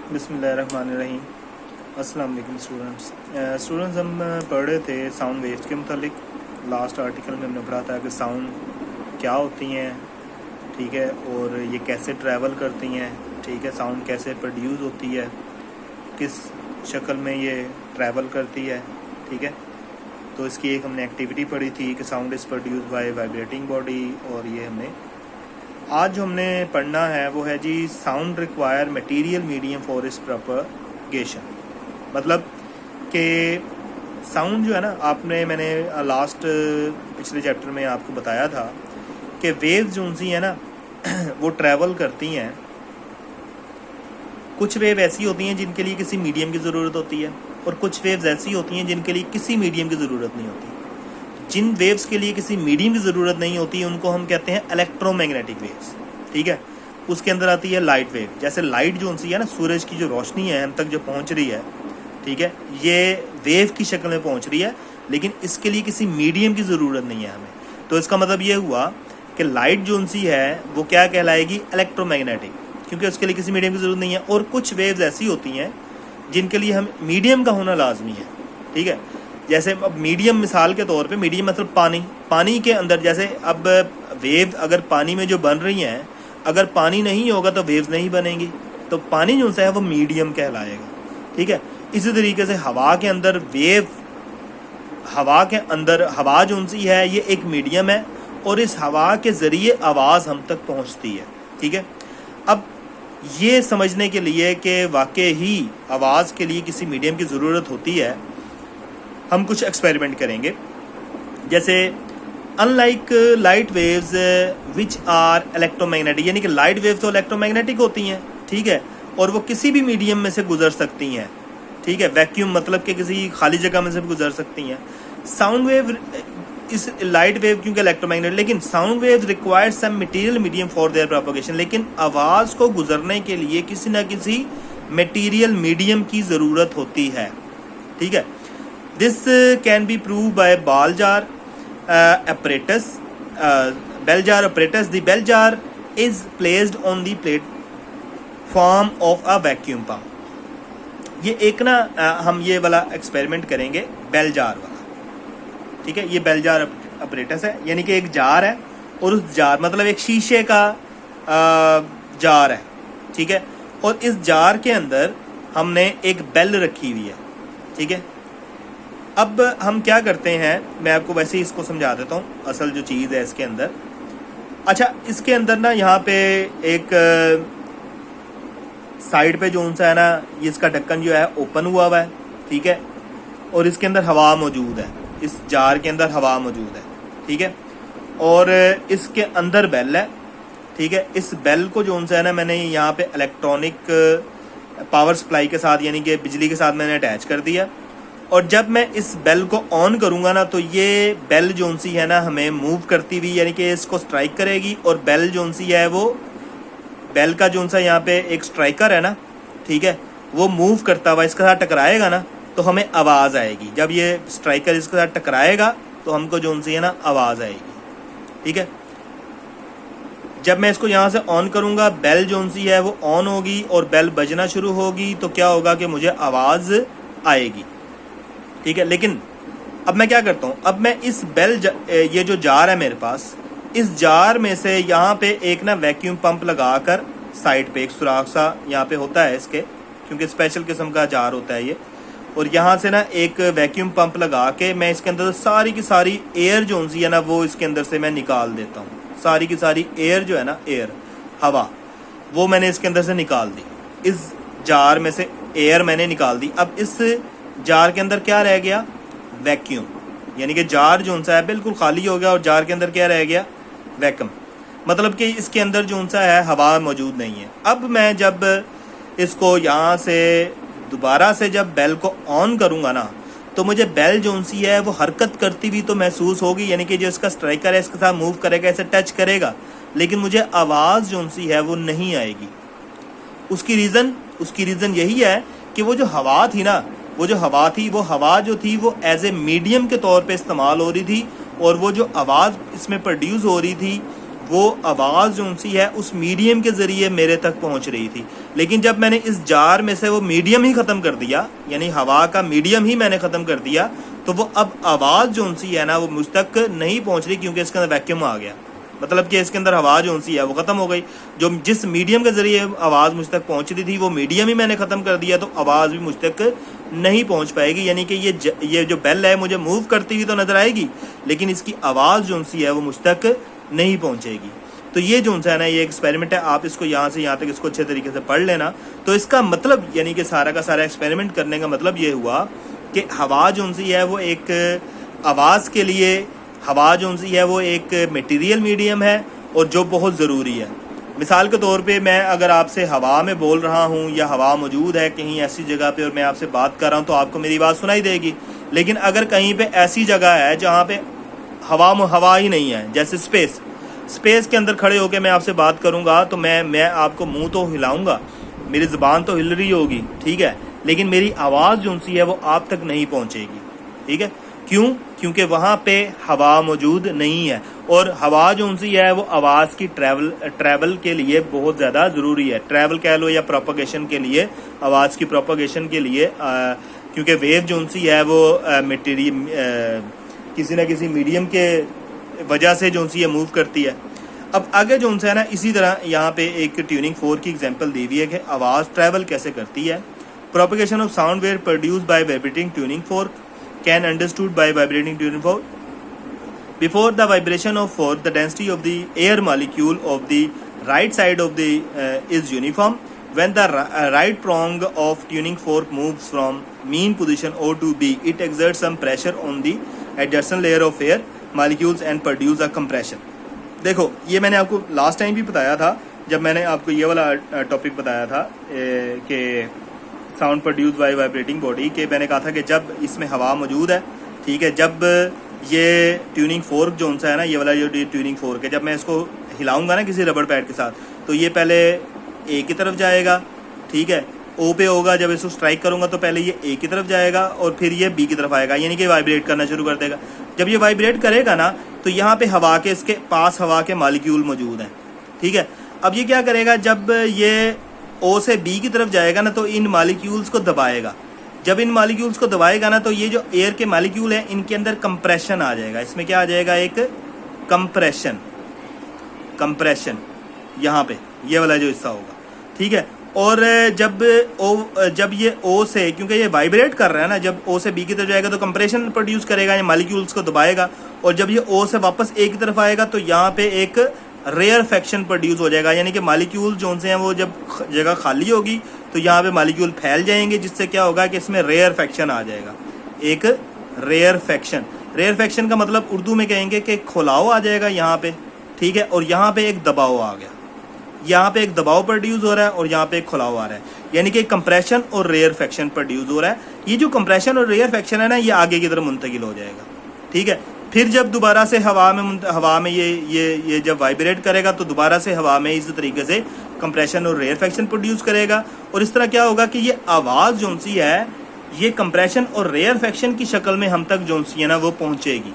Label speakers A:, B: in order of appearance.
A: बिस्मिल्लाहिर्रहमानिर्रहीम। अस्सलाम वालेकुम स्टूडेंट्स। हम पढ़ रहे थे साउंड वेव्स के मुतालिक। लास्ट आर्टिकल में हमने पढ़ा था कि साउंड क्या होती हैं, ठीक है, और ये कैसे ट्रैवल करती हैं, ठीक है, साउंड कैसे प्रोड्यूस होती है, किस शक्ल में ये ट्रैवल करती है, ठीक है। तो इसकी एक हमने एक्टिविटी पढ़ी थी कि sound is produce by vibrating body, और ये हमने आज जो हमने पढ़ना है वो है जी sound require material medium for इस प्रोपगेशन। मतलब कि साउंड जो है ना, मैंने लास्ट पिछले चैप्टर में आपको बताया था कि वेव्स जो सी है ना वो ट्रैवल करती हैं। कुछ वेव ऐसी होती हैं जिनके लिए किसी मीडियम की ज़रूरत होती है, और कुछ वेव्स ऐसी होती हैं जिनके लिए किसी मीडियम की ज़रूरत नहीं होती। जिन वेव्स के लिए किसी मीडियम की ज़रूरत नहीं होती उनको हम कहते हैं इलेक्ट्रोमैग्नेटिक वेव्स, ठीक है। उसके अंदर आती है लाइट वेव। जैसे लाइट जो सी है ना, सूरज की जो रोशनी है हम तक जो पहुंच रही है, ठीक है, ये वेव की शक्ल में पहुंच रही है, लेकिन इसके लिए किसी मीडियम की ज़रूरत नहीं है हमें। तो इसका मतलब ये हुआ कि लाइट जो सी है वो क्या कहलाएगी, इलेक्ट्रोमैग्नेटिक, क्योंकि उसके लिए किसी मीडियम की ज़रूरत नहीं है। और कुछ वेव्स ऐसी होती हैं जिनके लिए हम मीडियम का होना लाजमी है, ठीक है। जैसे अब मीडियम, मिसाल के तौर पे मीडियम मतलब पानी के अंदर, जैसे अब वेव अगर पानी में जो बन रही हैं, अगर पानी नहीं होगा तो वेव्स नहीं बनेंगी, तो पानी जो है वो मीडियम कहलाएगा, ठीक है। इसी तरीके से हवा के अंदर वेव, हवा जो सी है ये एक मीडियम है, और इस हवा के ज़रिए आवाज़ हम तक पहुंचती है, ठीक है। अब ये समझने के लिए कि वाकई ही आवाज़ के लिए किसी मीडियम की ज़रूरत होती है, हम कुछ एक्सपेरिमेंट करेंगे। जैसे unlike light waves which are electromagnetic, यानी कि लाइट वेव्स तो इलेक्ट्रोमैग्नेटिक होती हैं, ठीक है, और वो किसी भी मीडियम में से गुजर सकती हैं, ठीक है। वैक्यूम मतलब कि किसी खाली जगह में से भी गुजर सकती हैं। Sound wave is light wave क्योंकि इलेक्ट्रोमैग्नेटिक, लेकिन sound wave require some material medium for their propagation, लेकिन आवाज़ को गुजरने के लिए किसी न किसी मटेरियल मीडियम की ज़रूरत होती है, ठीक है। This can be proved by bell jar apparatus. The bell jar is placed on the platform of a vacuum pump. ये एक ना हम ये वाला एक्सपेरिमेंट करेंगे, बेल जार वाला, ठीक है। ये बेल जार अपरेटस है, यानी कि एक जार है, और उस जार मतलब एक शीशे का जार है, ठीक है। और इस जार के अंदर हमने एक बेल रखी हुई है, ठीक है। अब हम क्या करते हैं, मैं आपको वैसे ही इसको समझा देता हूँ असल जो चीज़ है इसके अंदर। अच्छा, इसके अंदर ना यहाँ पे एक साइड पे जो सा है ना, इसका ढक्कन जो है ओपन हुआ है, ठीक है, और इसके अंदर हवा मौजूद है, इस जार के अंदर हवा मौजूद है, ठीक है, और इसके अंदर बेल है, ठीक है। इस बेल को जो सा है ना, मैंने यहाँ पे इलेक्ट्रॉनिक पावर सप्लाई के साथ, यानी कि बिजली के साथ मैंने अटैच कर दिया, और जब मैं इस बेल को ऑन करूंगा ना, तो ये बेल जो सी है ना हमें मूव करती हुई, यानी कि इसको स्ट्राइक करेगी, और बेल जो सी है वो बेल का जो सा यहाँ पे एक स्ट्राइकर है ना, ठीक है, वो मूव करता हुआ इसके साथ टकराएगा ना, तो हमें आवाज़ आएगी। जब ये स्ट्राइकर इसके साथ टकराएगा तो हमको जो सी है ना आवाज़ आएगी, ठीक है। जब मैं इसको यहाँ से ऑन करूँगा, बेल जो सी है वो ऑन होगी और बेल बजना शुरू होगी, तो क्या होगा कि मुझे आवाज़ आएगी, ठीक है। लेकिन अब मैं क्या करता हूँ, अब मैं इस ये जो जार है मेरे पास, इस जार में से यहाँ पे एक ना वैक्यूम पंप लगाकर साइड पे एक सुराख सा यहाँ पे होता है इसके, क्योंकि स्पेशल किस्म का जार होता है ये, और यहाँ से ना एक वैक्यूम पंप लगा के मैं इसके अंदर सारी की सारी एयर जो सी है ना वो इसके अंदर से मैं निकाल देता हूँ। सारी की सारी एयर जो है ना, एयर हवा, वो मैंने इसके अंदर से निकाल दी। इस जार में से एयर मैंने निकाल दी। अब इस जार के अंदर क्या रह गया, वैक्यूम, यानी कि जार जो सा है बिल्कुल खाली हो गया, और जार के अंदर क्या रह गया, वैक्यूम, मतलब कि इसके अंदर जो सा है हवा मौजूद नहीं है। अब मैं जब इसको यहाँ से दोबारा से जब बेल को ऑन करूँगा ना, तो मुझे बेल जो सी है वो हरकत करती हुई तो महसूस होगी, यानी कि जो इसका स्ट्राइकर है इसके साथ मूव करेगा, इसे टच करेगा, लेकिन मुझे आवाज़ जो सी है वो नहीं आएगी। उसकी रीज़न यही है कि वो जो हवा थी ना, वो हवा जो थी वो एज ए मीडियम के तौर पे इस्तेमाल हो रही थी, और वो जो आवाज़ इसमें प्रोड्यूस हो रही थी वो आवाज़ जो सी है उस मीडियम के ज़रिए मेरे तक पहुंच रही थी। लेकिन जब मैंने इस जार में से वो मीडियम ही ख़त्म कर दिया, यानी हवा का मीडियम ही मैंने ख़त्म कर दिया, तो वो अब आवाज़ जो सी है ना वो मुझ तक नहीं पहुंच रही, क्योंकि इसके अंदर वैक्यूम आ गया। मतलब कि इसके अंदर हवा जो सी है वो ख़त्म हो गई। जो जिस मीडियम के ज़रिए आवाज़ मुझ तक पहुंच रही थी वो मीडियम ही मैंने ख़त्म कर दिया, तो आवाज़ भी मुझ तक नहीं पहुंच पाएगी। यानी कि ये जो बेल है मुझे मूव करती हुई तो नज़र आएगी, लेकिन इसकी आवाज़ जो सी है वो मुझ तक नहीं पहुंचेगी। तो ये जो है ना, ये एक्सपेरिमेंट है, आप इसको यहाँ से यहाँ तक इसको अच्छे तरीके से पढ़ लेना। तो इसका मतलब यानी कि सारा का सारा एक्सपेरिमेंट करने का मतलब ये हुआ कि हवा जो सी है वो एक आवाज़ के लिए, हवा जो सी है वो एक मटेरियल मीडियम है और जो बहुत ज़रूरी है। मिसाल के तौर पे मैं अगर आपसे हवा में बोल रहा हूँ या हवा मौजूद है कहीं ऐसी जगह पे और मैं आपसे बात कर रहा हूँ तो आपको मेरी बात सुनाई देगी। लेकिन अगर कहीं पे ऐसी जगह है जहाँ पे हवा ही नहीं है, जैसे स्पेस के अंदर खड़े होकर मैं आपसे बात करूँगा तो मैं आपको मुँह तो हिलाऊँगा, मेरी ज़ुबान तो हिल रही होगी, ठीक है, लेकिन मेरी आवाज़ जो सी है वो आप तक नहीं पहुँचेगी। ठीक है, क्यों? क्योंकि वहाँ पे हवा मौजूद नहीं है, और हवा जो सी है वो आवाज़ की ट्रैवल के लिए बहुत ज़्यादा ज़रूरी है। ट्रैवल कह लो या प्रोपगेशन के लिए, आवाज़ की प्रोपगेशन के लिए, क्योंकि वेव जो सी है वो मटेरियल किसी न किसी मीडियम के वजह से जो सी है मूव करती है। अब आगे जो है ना, इसी तरह यहाँ पे एक ट्यूनिंग फोर्क की एग्जांपल दी हुई है कि आवाज़ ट्रैवल कैसे करती है। Propagation of sound wave produce by vibrating tuning fork can understood by vibrating tuning fork. Before the vibration of fork, the density of the air molecule of the right side of the is uniform. When the right prong of tuning fork moves from mean position O to B, it exerts some pressure on the adjacent layer of air molecules and produce a compression. देखो, ये मैंने आपको last time भी बताया था जब मैंने आपको ये वाला टॉपिक बताया था कि sound produce by vibrating body, के मैंने कहा था कि जब इसमें हवा मौजूद है, ठीक है, जब ये ट्यूनिंग फोर्क जो है ना, ये वाला जो ट्यूनिंग फोर्क है, जब मैं इसको हिलाऊंगा ना किसी रबड़ पैड के साथ, तो ये पहले ए की तरफ जाएगा, ठीक है, ओ पे होगा, जब इसको स्ट्राइक करूंगा तो पहले ये ए की तरफ जाएगा और फिर ये बी की तरफ आएगा, यानी कि वाइब्रेट करना शुरू कर देगा। जब ये वाइब्रेट करेगा ना तो यहाँ पे हवा के, इसके पास हवा के मॉलिक्यूल मौजूद हैं, ठीक है। अब ये क्या करेगा, जब ये ओ से बी की तरफ जाएगा ना तो इन मॉलिक्यूल्स को दबाएगा। जब इन मॉलिक्यूल्स को दबाएगा ना तो ये जो एयर के मॉलिक्यूल हैं इनके अंदर कंप्रेशन आ जाएगा। इसमें क्या आ जाएगा, एक कंप्रेशन यहाँ पे ये वाला जो हिस्सा होगा, ठीक है। और जब ये ओ से, क्योंकि ये वाइब्रेट कर रहा है ना, जब ओ से बी की तरफ जाएगा तो कंप्रेशन प्रोड्यूस करेगा, ये मॉलिक्यूल्स को दबाएगा, और जब ये ओ से वापस ए की तरफ आएगा तो यहाँ पे एक रेयरफेक्शन प्रोड्यूस हो जाएगा। यानी कि मॉलिक्यूल जो से हैं वो जब जगह खाली होगी तो यहाँ पे मॉलिक्यूल फैल जाएंगे, जिससे क्या होगा कि इसमें रेयरफेक्शन आ जाएगा, एक रेयरफेक्शन का मतलब उर्दू में कहेंगे कि खुलाव आ जाएगा यहाँ पे, ठीक है, और यहाँ पे एक दबाव आ गया, यहाँ पे एक दबाव प्रोड्यूस हो रहा है और यहाँ पे एक खुलाव आ रहा है, यानी कि कंप्रेशन और रेयरफेक्शन प्रोड्यूस हो रहा है। ये जो कंप्रेशन और रेयरफेक्शन है ना, ये आगे की तरफ मुंतकिल हो जाएगा, ठीक है। फिर जब दोबारा से हवा में ये जब वाइब्रेट करेगा तो दोबारा से हवा में इस तरीके से कंप्रेशन और रेयरफेक्शन प्रोड्यूस करेगा, और इस तरह क्या होगा कि ये आवाज़ जो सी है ये कंप्रेशन और रेयरफेक्शन की शक्ल में हम तक जो सी है ना वो पहुँचेगी।